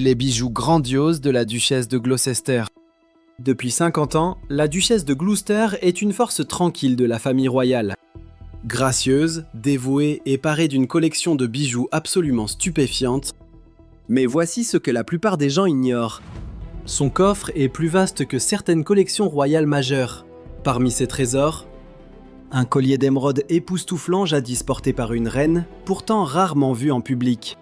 Les bijoux grandioses de la duchesse de Gloucester. Depuis 50 ans, la duchesse de Gloucester est une force tranquille de la famille royale. Gracieuse, dévouée et parée d'une collection de bijoux absolument stupéfiante. Mais voici ce que la plupart des gens ignorent. Son coffre est plus vaste que certaines collections royales majeures. Parmi ses trésors, un collier d'émeraude époustouflant jadis porté par une reine, pourtant rarement vu en public.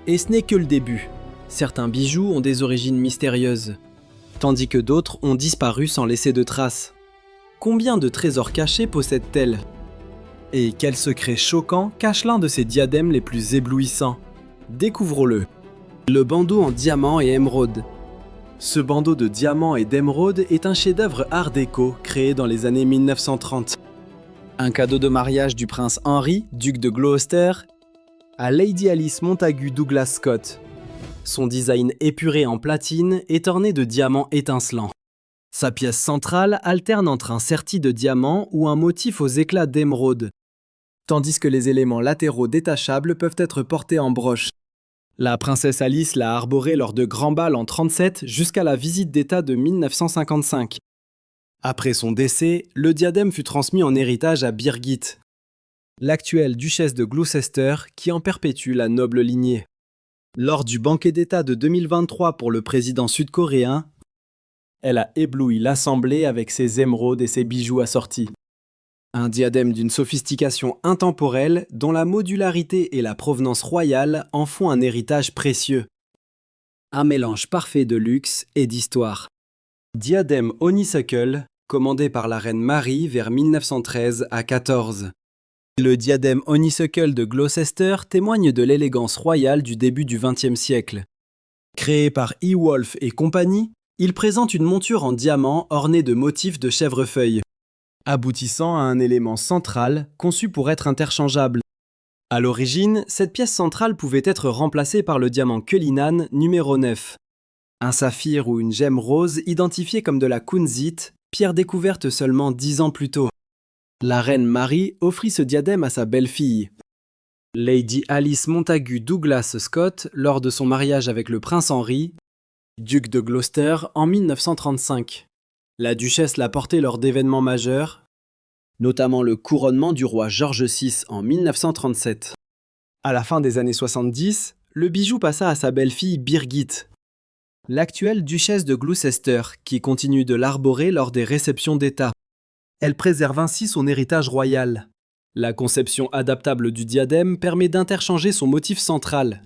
Et ce n'est que le début. Certains bijoux ont des origines mystérieuses, tandis que d'autres ont disparu sans laisser de traces. Combien de trésors cachés possède-t-elle? Et quel secret choquant cache l'un de ses diadèmes les plus éblouissants? Découvrons-le. Le bandeau en diamant et émeraude. Ce bandeau de diamants et d'émeraude est un chef-d'œuvre art déco créé dans les années 1930. Un cadeau de mariage du prince Henry, duc de Gloucester, à Lady Alice Montagu Douglas Scott. Son design épuré en platine est orné de diamants étincelants. Sa pièce centrale alterne entre un serti de diamant ou un motif aux éclats d'émeraude, tandis que les éléments latéraux détachables peuvent être portés en broche. La princesse Alice l'a arboré lors de grands bals en 1937 jusqu'à la visite d'État de 1955. Après son décès, le diadème fut transmis en héritage à Birgit, l'actuelle duchesse de Gloucester qui en perpétue la noble lignée. Lors du banquet d'État de 2023 pour le président sud-coréen, elle a ébloui l'assemblée avec ses émeraudes et ses bijoux assortis. Un diadème d'une sophistication intemporelle dont la modularité et la provenance royale en font un héritage précieux. Un mélange parfait de luxe et d'histoire. Diadème honeysuckle, commandé par la reine Marie vers 1913 à 14. Le diadème honeysuckle de Gloucester témoigne de l'élégance royale du début du XXe siècle. Créé par E. Wolf et compagnie, il présente une monture en diamant ornée de motifs de chèvrefeuille, aboutissant à un élément central conçu pour être interchangeable. À l'origine, cette pièce centrale pouvait être remplacée par le diamant Cullinan numéro 9, un saphir ou une gemme rose identifiée comme de la kunzite, pierre découverte seulement 10 ans plus tôt. La reine Marie offrit ce diadème à sa belle-fille, Lady Alice Montagu Douglas Scott, lors de son mariage avec le prince Henry, duc de Gloucester, en 1935. La duchesse l'a porté lors d'événements majeurs, notamment le couronnement du roi George VI en 1937. À la fin des années 70, le bijou passa à sa belle-fille Birgit, l'actuelle duchesse de Gloucester, qui continue de l'arborer lors des réceptions d'État. Elle préserve ainsi son héritage royal. La conception adaptable du diadème permet d'interchanger son motif central,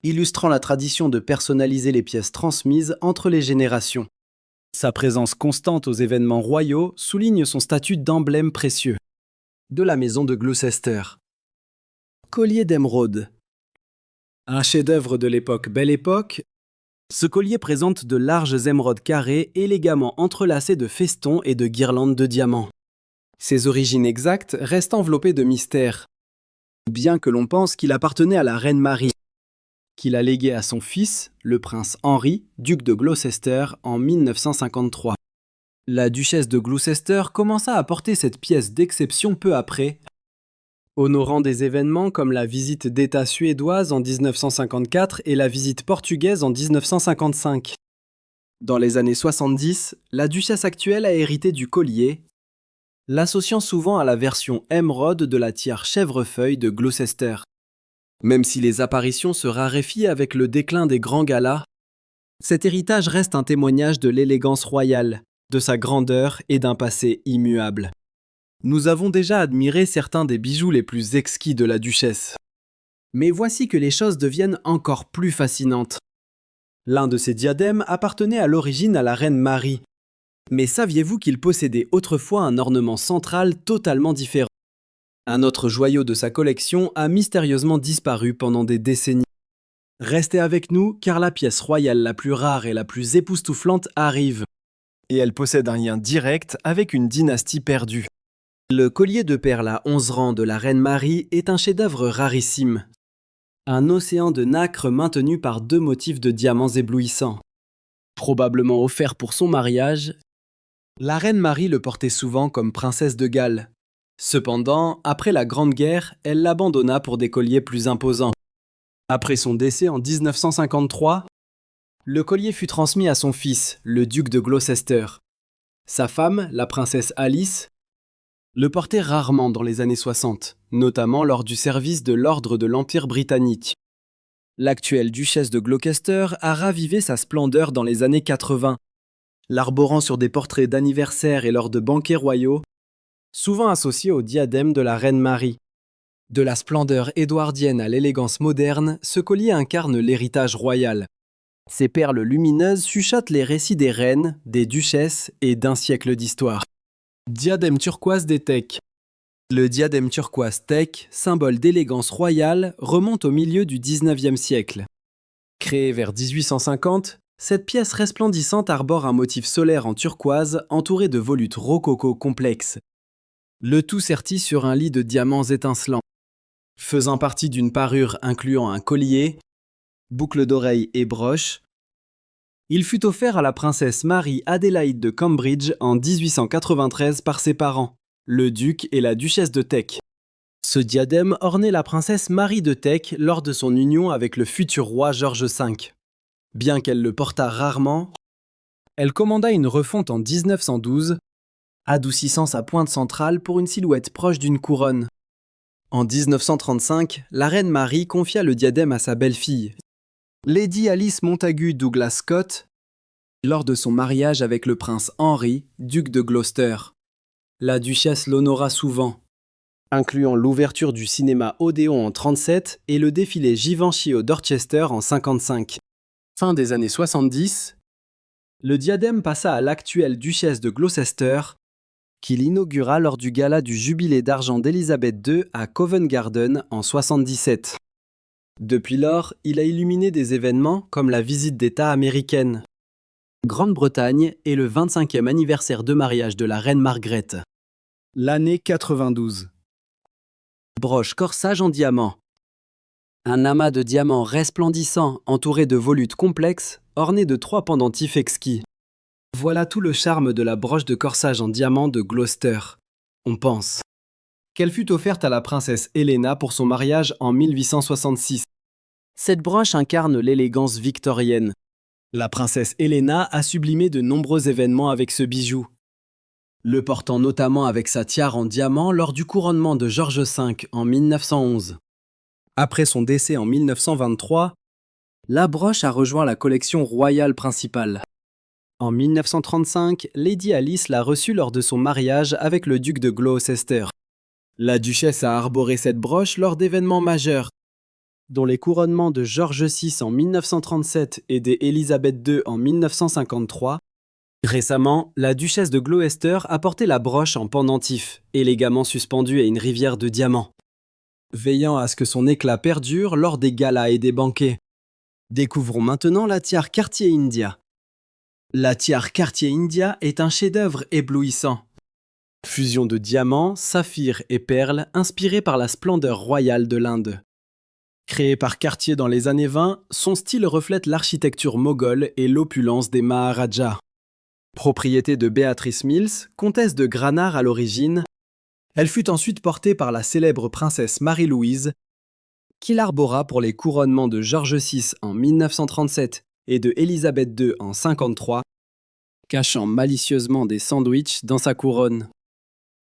illustrant la tradition de personnaliser les pièces transmises entre les générations. Sa présence constante aux événements royaux souligne son statut d'emblème précieux de la maison de Gloucester. Collier d'émeraude. Un chef-d'œuvre de l'époque Belle Époque, ce collier présente de larges émeraudes carrées élégamment entrelacées de festons et de guirlandes de diamants. Ses origines exactes restent enveloppées de mystère, bien que l'on pense qu'il appartenait à la reine Marie, qu'il a légué à son fils, le prince Henry, duc de Gloucester, en 1953. La duchesse de Gloucester commença à porter cette pièce d'exception peu après, honorant des événements comme la visite d'État suédoise en 1954 et la visite portugaise en 1955. Dans les années 70, la duchesse actuelle a hérité du collier, l'associant souvent à la version émeraude de la tiare chèvrefeuille de Gloucester. Même si les apparitions se raréfient avec le déclin des grands galas, cet héritage reste un témoignage de l'élégance royale, de sa grandeur et d'un passé immuable. Nous avons déjà admiré certains des bijoux les plus exquis de la duchesse. Mais voici que les choses deviennent encore plus fascinantes. L'un de ces diadèmes appartenait à l'origine à la reine Marie. Mais saviez-vous qu'il possédait autrefois un ornement central totalement différent? Un autre joyau de sa collection a mystérieusement disparu pendant des décennies. Restez avec nous car la pièce royale la plus rare et la plus époustouflante arrive. Et elle possède un lien direct avec une dynastie perdue. Le collier de perles à 11 rangs de la reine Marie est un chef-d'œuvre rarissime. Un océan de nacre maintenu par 2 motifs de diamants éblouissants. Probablement offert pour son mariage, la reine Marie le portait souvent comme princesse de Galles. Cependant, après la Grande Guerre, elle l'abandonna pour des colliers plus imposants. Après son décès en 1953, Le collier fut transmis à son fils, le duc de Gloucester. Sa femme, la princesse Alice, le portait rarement dans les années 60, notamment lors du service de l'ordre de l'Empire britannique. L'actuelle duchesse de Gloucester a ravivé sa splendeur dans les années 80, l'arborant sur des portraits d'anniversaire et lors de banquets royaux, souvent associés au diadème de la reine Marie. De la splendeur édouardienne à l'élégance moderne, ce collier incarne l'héritage royal. Ses perles lumineuses chuchotent les récits des reines, des duchesses et d'un siècle d'histoire. Diadème turquoise des Teck. Le diadème turquoise Teck, symbole d'élégance royale, remonte au milieu du XIXe siècle. Créée vers 1850, cette pièce resplendissante arbore un motif solaire en turquoise entouré de volutes rococo complexes. Le tout serti sur un lit de diamants étincelants. Faisant partie d'une parure incluant un collier, boucle d'oreille et broche, il fut offert à la princesse Marie-Adélaïde de Cambridge en 1893 par ses parents, le duc et la duchesse de Teck. Ce diadème ornait la princesse Marie de Teck lors de son union avec le futur roi George V. Bien qu'elle le portât rarement, elle commanda une refonte en 1912, adoucissant sa pointe centrale pour une silhouette proche d'une couronne. En 1935, la reine Marie confia le diadème à sa belle-fille, Lady Alice Montagu Douglas Scott, lors de son mariage avec le prince Henry, duc de Gloucester. La duchesse l'honora souvent, incluant l'ouverture du cinéma Odéon en 1937 et le défilé Givenchy au Dorchester en 1955. Fin des années 70, le diadème passa à l'actuelle duchesse de Gloucester, qui l'inaugura lors du gala du jubilé d'argent d'Élisabeth II à Covent Garden en 1977. Depuis lors, il a illuminé des événements comme la visite d'État américaine, Grande-Bretagne et le 25e anniversaire de mariage de la reine Margaret. L'année 92. Broche corsage en diamant. Un amas de diamants resplendissants entouré de volutes complexes, ornés de 3 pendentifs exquis. Voilà tout le charme de la broche de corsage en diamant de Gloucester. On pense qu'elle fut offerte à la princesse Helena pour son mariage en 1866. Cette broche incarne l'élégance victorienne. La princesse Helena a sublimé de nombreux événements avec ce bijou, le portant notamment avec sa tiare en diamant lors du couronnement de George V en 1911. Après son décès en 1923, la broche a rejoint la collection royale principale. En 1935, Lady Alice l'a reçue lors de son mariage avec le duc de Gloucester. La duchesse a arboré cette broche lors d'événements majeurs, dont les couronnements de George VI en 1937 et d'Élisabeth II en 1953. Récemment, la duchesse de Gloucester a porté la broche en pendentif, élégamment suspendue à une rivière de diamants, veillant à ce que son éclat perdure lors des galas et des banquets. Découvrons maintenant la tiare Cartier India. La tiare Cartier India est un chef-d'œuvre éblouissant. Fusion de diamants, saphirs et perles inspirée par la splendeur royale de l'Inde. Créée par Cartier dans les années 20, son style reflète l'architecture moghole et l'opulence des Maharajas. Propriété de Beatrice Mills, comtesse de Granard à l'origine, elle fut ensuite portée par la célèbre princesse Marie-Louise, qui l'arbora pour les couronnements de George VI en 1937 et de Élisabeth II en 1953, cachant malicieusement des sandwichs dans sa couronne.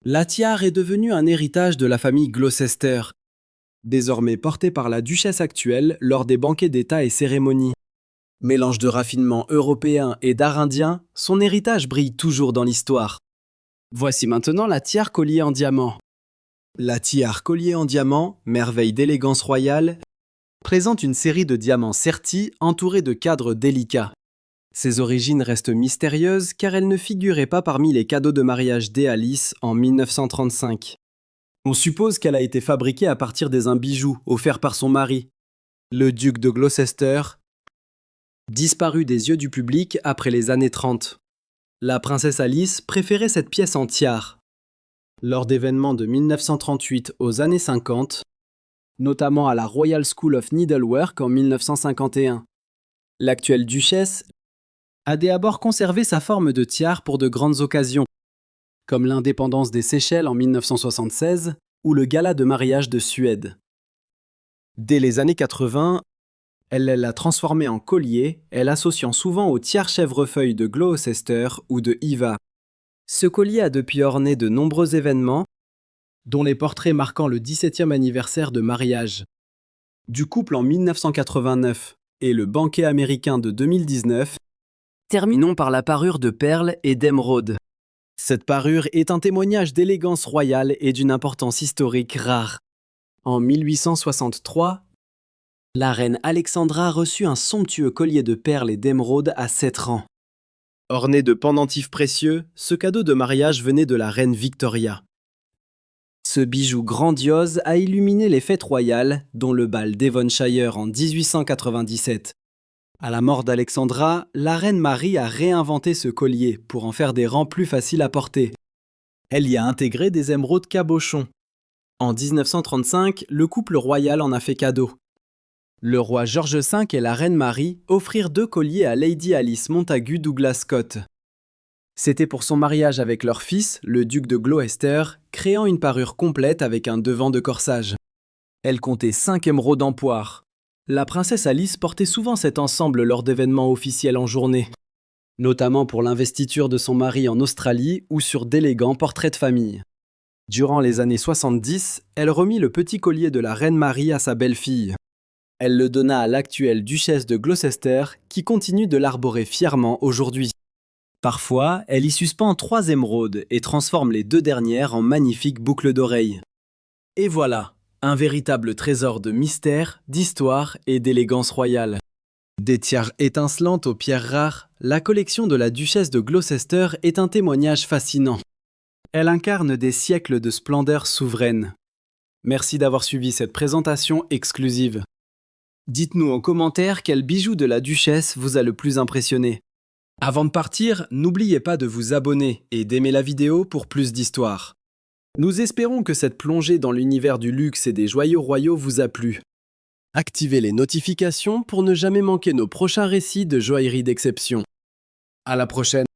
La tiare est devenue un héritage de la famille Gloucester, désormais portée par la duchesse actuelle lors des banquets d'État et cérémonies. Mélange de raffinement européen et d'art indien, son héritage brille toujours dans l'histoire. Voici maintenant la tiare collier en diamant. La tiare collier en diamant, merveille d'élégance royale, présente une série de diamants sertis entourés de cadres délicats. Ses origines restent mystérieuses car elle ne figurait pas parmi les cadeaux de mariage d'Alice en 1935. On suppose qu'elle a été fabriquée à partir des bijoux offerts par son mari, le duc de Gloucester, disparu des yeux du public après les années 30. La princesse Alice préférait cette pièce en tiare. Lors d'événements de 1938 aux années 50, notamment à la Royal School of Needlework en 1951, l'actuelle duchesse a dès abord conservé sa forme de tiare pour de grandes occasions, comme l'indépendance des Seychelles en 1976 ou le gala de mariage de Suède. Dès les années 80, Elle l'a transformé en collier, elle associant souvent au tiers chèvrefeuille de Gloucester ou de Iva. Ce collier a depuis orné de nombreux événements, dont les portraits marquant le 17e anniversaire de mariage du couple en 1989 et le banquet américain de 2019. Terminons par la parure de perles et d'émeraude. Cette parure est un témoignage d'élégance royale et d'une importance historique rare. En 1863, la reine Alexandra reçut un somptueux collier de perles et d'émeraude à 7 rangs. Orné de pendentifs précieux, ce cadeau de mariage venait de la reine Victoria. Ce bijou grandiose a illuminé les fêtes royales, dont le bal Devonshire en 1897. À la mort d'Alexandra, la reine Marie a réinventé ce collier pour en faire des rangs plus faciles à porter. Elle y a intégré des émeraudes cabochons. En 1935, le couple royal en a fait cadeau. Le roi George V et la reine Marie offrirent 2 colliers à Lady Alice Montagu Douglas Scott. C'était pour son mariage avec leur fils, le duc de Gloucester, créant une parure complète avec un devant de corsage. Elle comptait 5 émeraudes en poire. La princesse Alice portait souvent cet ensemble lors d'événements officiels en journée, notamment pour l'investiture de son mari en Australie ou sur d'élégants portraits de famille. Durant les années 70, elle remit le petit collier de la reine Marie à sa belle-fille. Elle le donna à l'actuelle duchesse de Gloucester, qui continue de l'arborer fièrement aujourd'hui. Parfois, elle y suspend 3 émeraudes et transforme les 2 dernières en magnifiques boucles d'oreilles. Et voilà, un véritable trésor de mystère, d'histoire et d'élégance royale. Des tiares étincelantes aux pierres rares, la collection de la duchesse de Gloucester est un témoignage fascinant. Elle incarne des siècles de splendeur souveraine. Merci d'avoir suivi cette présentation exclusive. Dites-nous en commentaire quel bijou de la duchesse vous a le plus impressionné. Avant de partir, n'oubliez pas de vous abonner et d'aimer la vidéo pour plus d'histoires. Nous espérons que cette plongée dans l'univers du luxe et des joyaux royaux vous a plu. Activez les notifications pour ne jamais manquer nos prochains récits de joaillerie d'exception. À la prochaine!